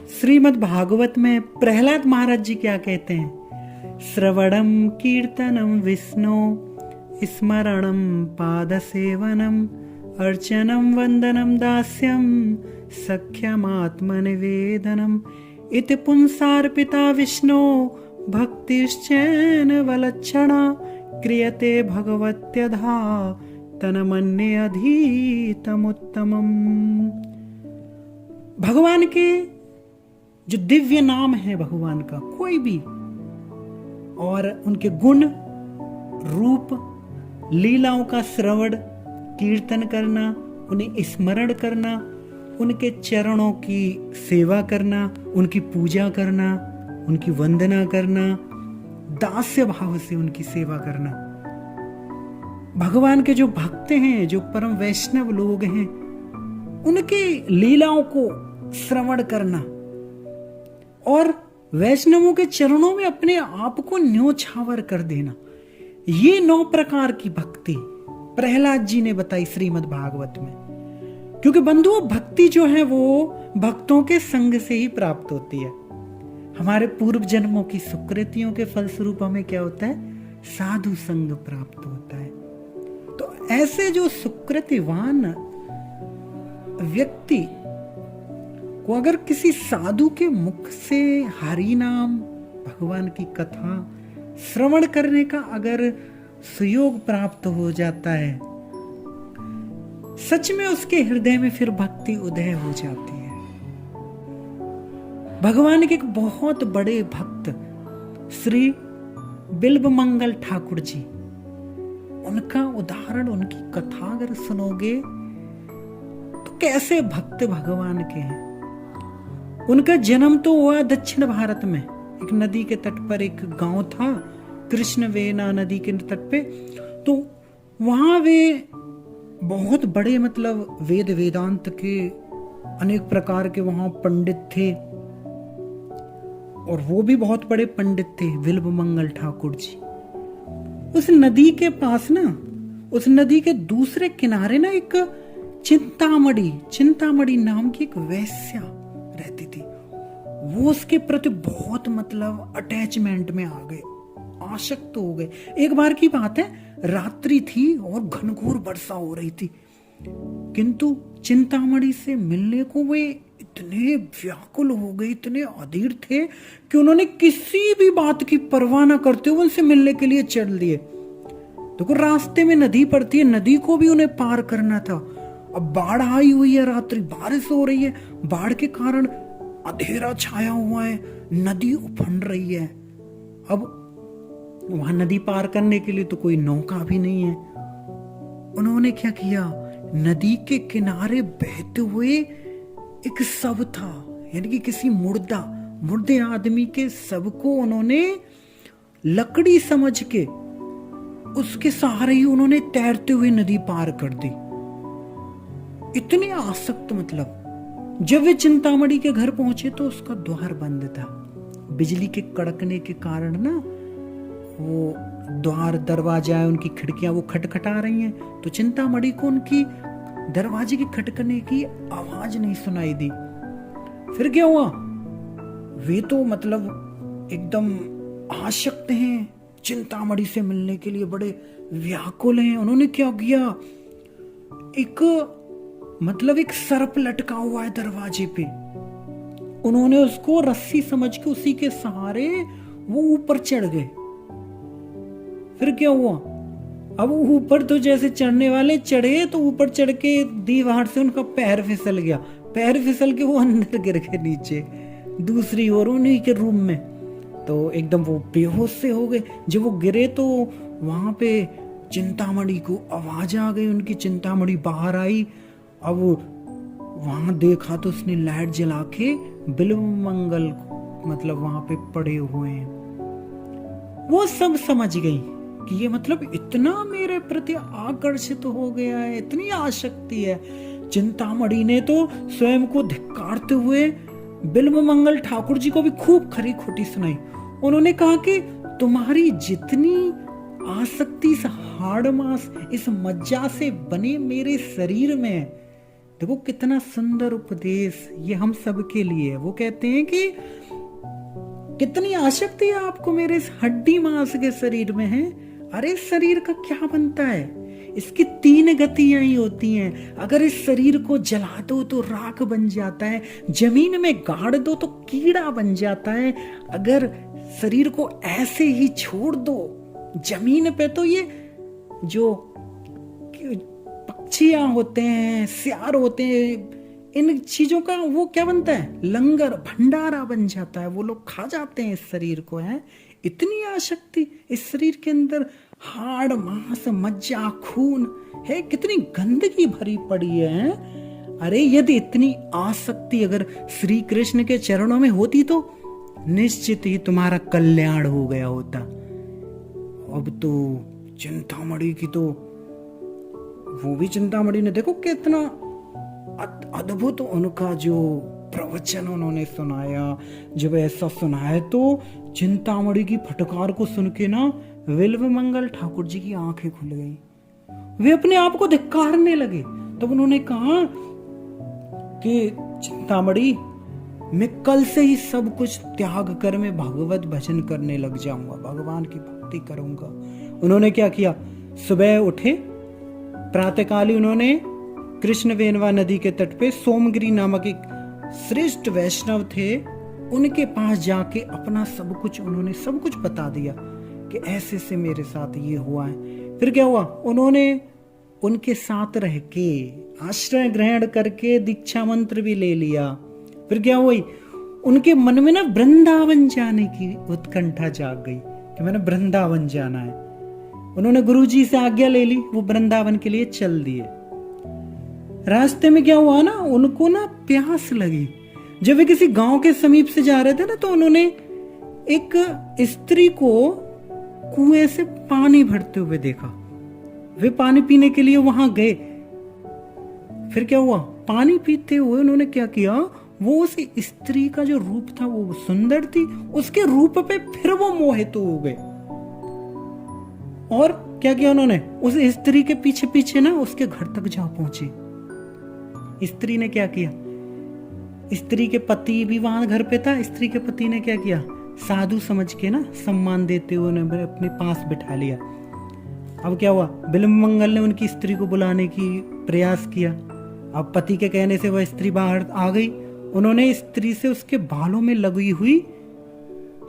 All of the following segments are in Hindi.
श्रीमद् भागवत में प्रहलाद महाराज जी क्या कहते हैं? श्रवणम कीर्तनम विष्णु स्मरणम पाद सेवनम अर्चनम वंदनम दास्यम सख्यमात्मनिवेदनम इति पुंसार्पिता विष्णु भक्तिश्चैन वलक्षणा क्रियते भगवत्यधा तन्मन्ये अधीतमुत्तमम्। भगवान के जो दिव्य नाम है भगवान का कोई भी, और उनके गुण रूप लीलाओं का श्रवण कीर्तन करना, उन्हें स्मरण करना, उनके चरणों की सेवा करना, उनकी पूजा करना, उनकी वंदना करना, दास्य भाव से उनकी सेवा करना। भगवान के जो भक्त हैं, जो परम वैष्णव लोग हैं, उनकी लीलाओं को श्रवण करना और वैष्णवों के चरणों में अपने आप को न्योछावर कर देना, ये 9 प्रकार की भक्ति प्रहलाद जी ने बताई श्रीमद् भागवत में। क्योंकि बंधुओं, भक्ति जो है वो भक्तों के संग से ही प्राप्त होती है। हमारे पूर्व जन्मों की सुकृतियों के फलस्वरूप हमें क्या होता है? साधु संग प्राप्त होता है। तो ऐसे जो सुकृतिवान व्यक्ति को अगर किसी साधु के मुख से हरि नाम, भगवान की कथा श्रवण करने का अगर सुयोग प्राप्त हो जाता है, सच में उसके हृदय में फिर भक्ति उदय हो जाती है। भगवान के एक बहुत बड़े भक्त श्री बिल्वमंगल ठाकुर जी, उनका उदाहरण, उनकी कथा अगर सुनोगे तो कैसे भक्त भगवान के हैं। उनका जन्म तो हुआ दक्षिण भारत में, एक नदी के तट पर एक गांव था, कृष्णवेना नदी के तट पे। तो वहां वे बहुत बड़े, मतलब वेद वेदांत के अनेक प्रकार के वहां पंडित थे, और वो भी बहुत बड़े पंडित थे बिल्वमंगल ठाकुर जी। उस नदी के पास ना, उस नदी के दूसरे किनारे ना एक चिंतामणि नाम की एक वेश्या रहती थी। वो उसके प्रति बहुत, मतलब अटैचमेंट में आ गए, आसक्त हो गए। एक बार की बात है, रात्रि थी और घनघोर वर्षा हो रही थी, किंतु चिंतामणि से मिलने को वे इतने व्याकुल हो गए, इतने अधीर थे कि उन्होंने किसी भी बात की परवाह न करते हुए उनसे मिलने के लिए चल दिए। देखो, रास्ते में नदी पड़ती है, नदी को भी उन्हें पार करना था। अब बाढ़ आई हुई है, रात्रि बारिश हो रही है, बाढ़ के कारण अंधेरा छाया हुआ है, नदी उफंड रही है। अब वहां नदी पार करने के लिए तो कोई नौका भी नहीं है। उन्होंने क्या किया, नदी के किनारे बहते हुए एक शव था, यानी कि किसी मुर्दे आदमी के शव को उन्होंने लकड़ी समझ के उसके सहारे ही उन्होंने तैरते हुए नदी पार कर दी। इतने आसक्त, मतलब जब वे चिंतामणि के घर पहुंचे तो उसका द्वार बंद था। बिजली के कड़कने के कारण ना वो द्वार, दरवाजा, उनकी खिड़कियां वो खटखटा रही हैं, तो चिंतामणि को उनकी दरवाजे के खटकने की आवाज नहीं सुनाई दी। फिर क्या हुआ, वे तो मतलब एकदम आसक्त हैं, चिंतामणि से मिलने के लिए बड़े व्याकुल हैं। उन्होंने क्या किया, एक सर्प लटका हुआ है दरवाजे पे, उन्होंने उसको रस्सी समझ के उसी के सहारे वो ऊपर चढ़ गए। फिर क्या हुआ, अब ऊपर तो जैसे चढ़ने वाले चढ़े, तो ऊपर चढ़ के दीवार से उनका पैर फिसल गया, पैर फिसल के वो अंदर गिर गए नीचे, दूसरी ओर उन्हीं के रूम में। तो एकदम वो बेहोश से हो गए। जब वो गिरे तो वहां पे चिंतामणि को आवाज आ गई, उनकी चिंतामणि बाहर आई। अब वहां देखा तो उसने लाइट जला के बिल्वमंगल, मतलब वहां पे पड़े हुए हैं। वो सब समझ गई कि ये मतलब इतना मेरे प्रति आकर्षित हो गया है, इतनी आसक्ति है। चिंतामणि ने तो स्वयं को धिक्कारते हुए बिल्वमंगल ठाकुर जी को भी खूब खरी खोटी सुनाई। उन्होंने कहा कि तुम्हारी जितनी आसक्ति इस हाड़ मांस, इस मज्जा से बने मेरे शरीर में, देखो कितना सुंदर उपदेश ये हम सबके लिए है। वो कहते हैं कि कितनी आसक्ति है आपको मेरे इस हड्डी मांस के शरीर में है। अरे शरीर का क्या बनता है? इसकी 3 गतियां ही होती हैं। अगर इस शरीर को जला दो तो राख बन जाता है, जमीन में गाड़ दो तो कीड़ा बन जाता है, अगर शरीर को ऐसे ही छोड़ दो जमीन पे तो ये जो पक्षियां होते हैं, सियार होते हैं, इन चीजों का वो क्या बनता है? लंगर भंडारा बन जाता है। वो लोग खा जाते हैं इस शरीर को। है इतनी आसक्ति इस शरीर के अंदर, हाड़ मांस मज्जा खून है, कितनी गंदगी भरी पड़ी है। अरे यदि इतनी आसक्ति अगर श्री कृष्ण के चरणों में होती तो निश्चित ही तुम्हारा कल्याण हो गया होता। अब तो चिंतामणि की तो वो भी चिंतामणि ने देखो कितना अद्भुत उनका जो प्रवचन उन्होंने सुनाया। जब ऐसा सुनाया तो चिंतामणि की फटकार को सुन के ना बिल्वमंगल ठाकुर जी की आंखें खुल गई। वे अपने आप को धिक्कारने लगे। तब उन्होंने कहा कि चिंतामणि, मैं कल से ही सब कुछ त्याग कर मैं भगवत भजन करने लग जाऊंगा, भगवान की भक्ति करूंगा। उन्होंने क्या किया? सुबह उठे, प्रातःकाली उन्होंने कृष्ण वेनवा नदी के तट पे सोमगिरी नामक एक श्रेष्ठ वैष्णव थे, उनके पास जाके अपना सब कुछ उन्होंने सब कुछ बता दिया कि ऐसे से मेरे साथ ये हुआ है। फिर क्या हुआ? उन्होंने उनके साथ रह के आश्रय ग्रहण करके दीक्षा मंत्र भी ले लिया। फिर क्या हुई? उनके मन में ना वृंदावन जाने की उत्कंठा जाग गई कि मैंने वृंदावन जाना है। उन्होंने गुरुजी से आज्ञा ले ली, वो वृंदावन के लिए चल दिए। रास्ते में क्या हुआ ना, उनको ना प्यास लगी। जब वे किसी गांव के समीप से जा रहे थे ना, तो उन्होंने एक स्त्री को कुएं से पानी भरते हुए देखा। वे पानी पीने के लिए वहां गए। फिर क्या हुआ? पानी पीते हुए उन्होंने क्या किया, वो उस स्त्री का जो रूप था वो सुंदर थी, उसके रूप पे फिर वो मोहित हो गए। और क्या किया उन्होंने? उस स्त्री के पीछे पीछे ना उसके घर तक जा पहुंचे। स्त्री ने क्या किया? स्त्री के पति भी वहां घर पे था। स्त्री के पति ने क्या किया? साधु समझ के ना सम्मान देते हुए उन्हें अपने पास बिठा लिया। अब क्या हुआ? बिल्वमंगल ने उनकी स्त्री को बुलाने की प्रयास किया। अब पति के कहने से वह स्त्री बाहर आ गई। उन्होंने स्त्री से उसके बालों में लगी हुई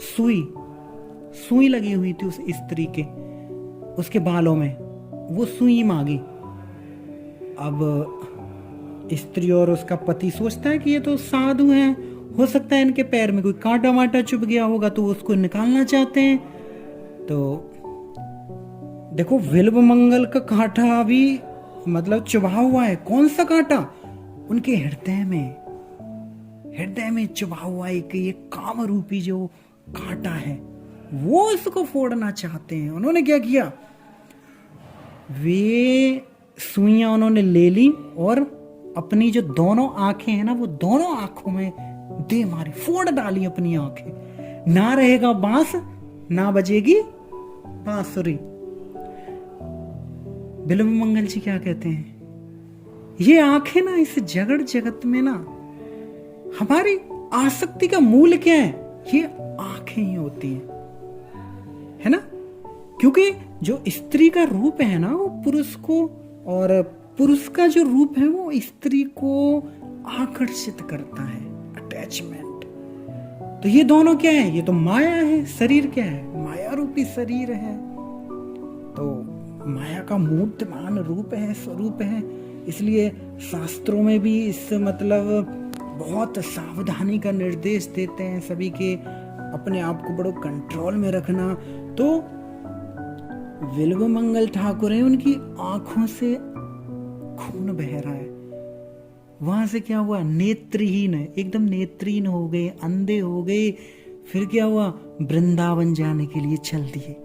सुई लगी हुई थी उस स्त्री के, उसके बालों में वो सुई मांगी। अब स्त्री और उसका पति सोचता है कि ये तो साधु हैं, हो सकता है इनके पैर में कोई कांटा वाटा चुभ गया होगा तो उसको निकालना चाहते हैं। तो देखो बिल्वमंगल का कांटा भी मतलब चुभा हुआ है। कौन सा कांटा? उनके हृदय में चुभा हुआ एक ये काम रूपी जो कांटा है, वो उसको फोड़ना चाहते हैं। उन्होंने क्या किया? वे सुइयां उन्होंने ले ली और अपनी जो दोनों आंखें हैं ना, वो दोनों आंखों में दे मारी, फोड़ डाली अपनी आंखें। ना रहेगा बांस, ना बजेगी बांसुरी। बिल्वमंगल जी क्या कहते हैं? ये आंखें ना इस जगड़ जगत में ना हमारी आसक्ति का मूल क्या है? ये आंखें ही होती हैं, है ना? क्योंकि जो स्त्री का रूप है ना वो पुरुष को, और पुरुष का जो रूप है वो स्त्री को आकर्षित करता है, अटैचमेंट। तो ये दोनों क्या है? ये तो माया है। शरीर क्या है? माया रूपी शरीर है। तो माया का मूर्तमान रूप है, स्वरूप है। इसलिए शास्त्रों में भी इस मतलब बहुत सावधानी का निर्देश देते हैं सभी के, अपने आप को बड़ो कंट्रोल में रखना। तो बिल्वमंगल ठाकुर है, उनकी आंखों से खून बह रहा है। वहां से क्या हुआ? नेत्रहीन है, एकदम नेत्रहीन हो गए, अंधे हो गए। फिर क्या हुआ? वृंदावन जाने के लिए चल दिए।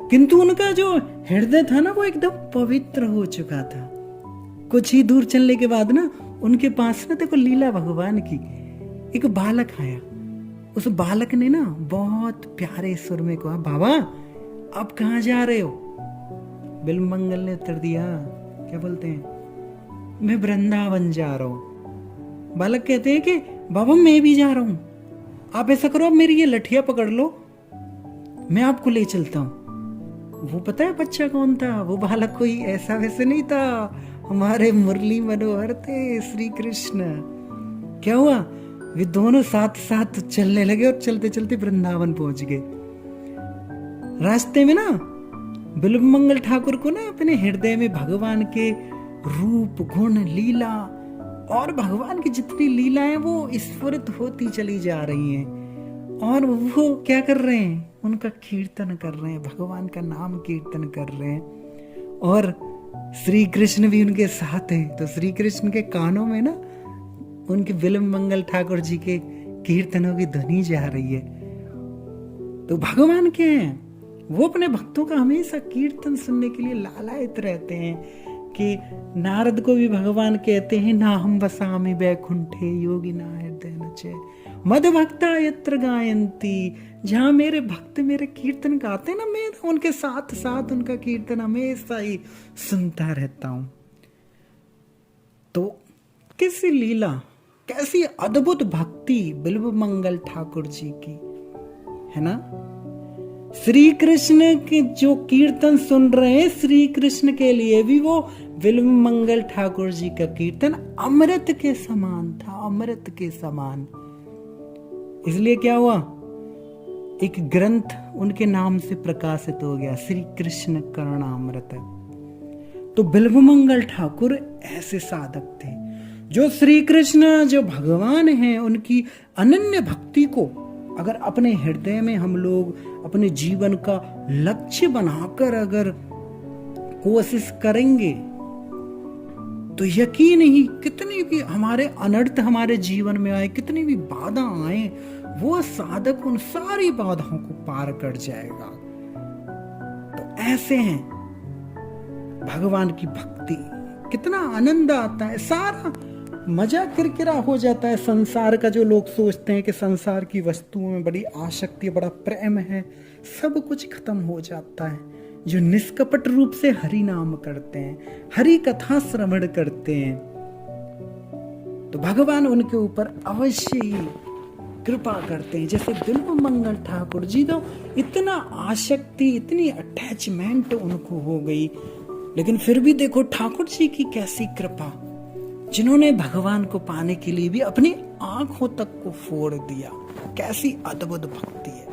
किंतु उनका जो हृदय था ना वो एकदम पवित्र हो चुका था। कुछ ही दूर चलने के बाद ना उनके पास ना देखो लीला भगवान की, एक बालक आया। उस बालक ने ना बहुत प्यारे सुर में कहा, बाबा आप कहाँ जा रहे हो? बिल्वमंगल ने उत्तर दिया, क्या बोलते हैं? मैं वृंदावन जा रहा हूं। बालक कहते हैं कि बाबा मैं भी जा रहा हूं, आप ऐसा करो, आप मेरी ये लठिया पकड़ लो, मैं आपको ले चलता हूं। वो पता है बच्चा कौन था? वो बालक कोई ऐसा वैसे नहीं था, हमारे मुरली मनोहर थे, श्री कृष्ण। क्या हुआ, वे दोनों साथ साथ चलने लगे और चलते चलते वृंदावन पहुंच गए। रास्ते में ना बिल्वमंगल ठाकुर को ना अपने हृदय में भगवान के रूप, गुण, लीला और भगवान की जितनी लीला है वो स्फुरित होती चली जा रही हैं। और वो क्या कर रहे हैं? उनका कीर्तन कर रहे हैं, भगवान का नाम कीर्तन कर रहे हैं। और श्री कृष्ण भी उनके साथ हैं। तो श्री कृष्ण के कानों में ना उनके बिल्वमंगल ठाकुर जी के कीर्तनों की ध्वनि जा रही है। तो भगवान क्या है? वो अपने भक्तों का हमेशा कीर्तन सुनने के लिए लालायित रहते हैं। कि नारद को भी भगवान कहते हैं, ना हम वसामि वैकुंठे योगी ना हृदय नचे मद भक्ता यत्र गायंती। जहां मेरे भक्त मेरे कीर्तन गाते ना, मैं उनके साथ साथ उनका कीर्तन हमेशा ही सुनता रहता हूं। तो कैसी लीला, कैसी अद्भुत भक्ति बिल्वमंगल ठाकुर जी की है ना। श्री कृष्ण के जो कीर्तन सुन रहे हैं, श्री कृष्ण के लिए भी वो बिल्वमंगल ठाकुर जी का कीर्तन अमृत के समान था, अमृत के समान। इसलिए क्या हुआ, एक ग्रंथ उनके नाम से प्रकाशित हो गया, श्री कृष्ण करुणामृत। तो बिल्वमंगल ठाकुर ऐसे साधक थे जो श्री कृष्ण, जो भगवान हैं, उनकी अनन्य भक्ति को अगर अपने हृदय में हम लोग अपने जीवन का लक्ष्य बनाकर अगर कोशिश करेंगे तो यकीन ही कितनी भी हमारे अनर्थ हमारे जीवन में आए, कितनी भी बाधा आए, वो साधक उन सारी बाधाओं को पार कर जाएगा। तो ऐसे हैं भगवान की भक्ति, कितना आनंद आता है, सारा मजा किरकिरा हो जाता है। संसार का जो लोग सोचते हैं कि संसार की वस्तुओं में बड़ी आसक्ति, बड़ा प्रेम है, सब कुछ खत्म हो जाता है। जो निष्कपट रूप से हरि नाम करते हैं, हरि कथा श्रवण करते हैं, तो भगवान उनके ऊपर अवश्य ही कृपा करते हैं। जैसे बिल्वमंगल ठाकुर जी, तो इतना आसक्ति, इतनी अटैचमेंट उनको हो गई, लेकिन फिर भी देखो ठाकुर जी की कैसी कृपा, जिन्होंने भगवान को पाने के लिए भी अपनी आंखों तक को फोड़ दिया। कैसी अद्भुत भक्ति है।